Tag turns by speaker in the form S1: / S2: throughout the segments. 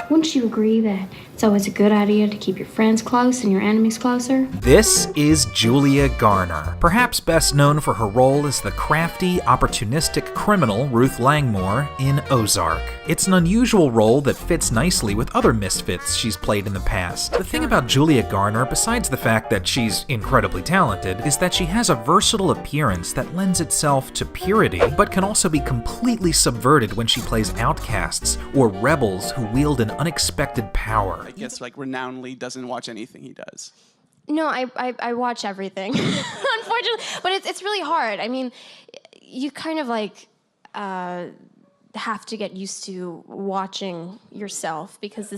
S1: Wouldn't you agree that it's always a good idea to keep your friends close and your enemies closer?
S2: This is Julia Garner, perhaps best known for her role as the crafty, opportunistic criminal Ruth Langmore in Ozark. It's an unusual role that fits nicely with other misfits she's played in the past. The thing about Julia Garner, besides the fact that she's incredibly talented, is that she has a versatile appearance that lends itself to purity, but can also be completely subverted when she plays outcasts or rebels who wield an unexpected power.
S3: I guess like Renowned Lee doesn't watch anything he does.
S4: No, I watch everything, unfortunately. But it's really hard. I mean, you kind of like have to get used to watching yourself because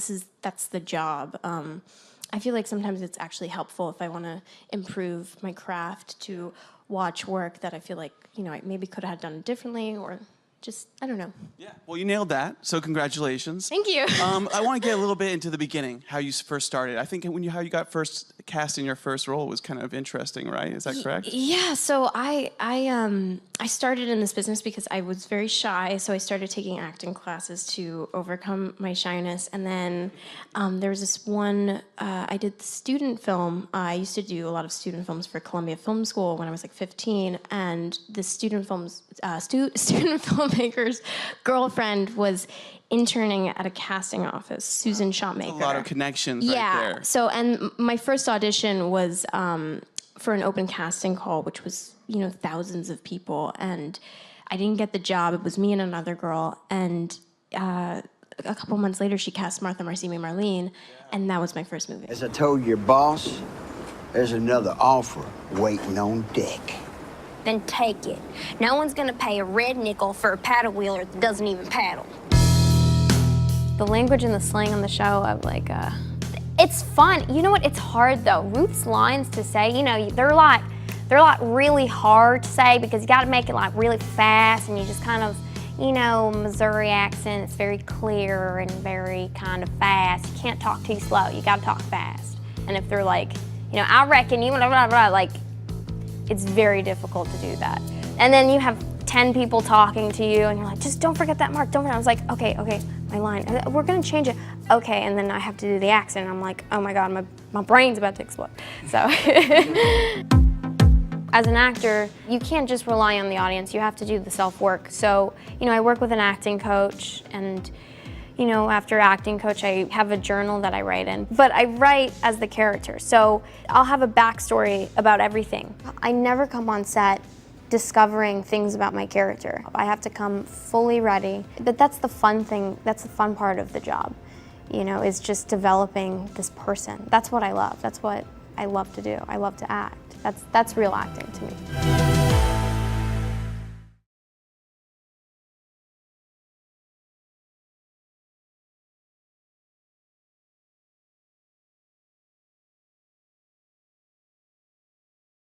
S4: that's the job. I feel like sometimes it's actually helpful if I want to improve my craft to watch work that I feel like, I maybe could have done differently or just, I don't know.
S3: Yeah, well, you nailed that, so congratulations.
S4: Thank you.
S3: I want to get a little bit into the beginning, how you first started. I think how you got first cast in your first role was kind of interesting, right? Is that correct?
S4: Yeah, so I started in this business because I was very shy, so I started taking acting classes to overcome my shyness, and then there was this one, I did student film. I used to do a lot of student films for Columbia Film School when I was like 15, and the student filmmaker's girlfriend was interning at a casting office, Susan Shotmaker.
S3: A lot of connections right there.
S4: Yeah, so, and my first audition was for an open casting call, which was, thousands of people, and I didn't get the job. It was me and another girl, and a couple months later, she cast Martha Marcy Marlene, and that was my first movie.
S5: As I told your boss, there's another offer waiting on deck.
S6: Then take it. No one's gonna pay a red nickel for a paddle wheeler that doesn't even paddle.
S4: The language and the slang on the show, I'm like, it's fun. You know what? It's hard though. Ruth's lines to say, they're like really hard to say because you got to make it like really fast, and you just kind of, Missouri accent. It's very clear and very kind of fast. You can't talk too slow. You got to talk fast. And if they're like, I reckon you, blah, blah, blah, like, it's very difficult to do that. And then you have 10 people talking to you, and you're like, just don't forget that mark, don't forget. I was like, okay, my line, we're gonna change it. Okay, and then I have to do the accent, and I'm like, oh my God, my brain's about to explode. So, as an actor, you can't just rely on the audience, you have to do the self-work. So, I work with an acting coach, and after acting coach, I have a journal that I write in. But I write as the character, so I'll have a backstory about everything. I never come on set discovering things about my character. I have to come fully ready. But that's the fun thing, that's the fun part of the job, is just developing this person. That's what I love. That's what I love to do. I love to act. That's real acting to me.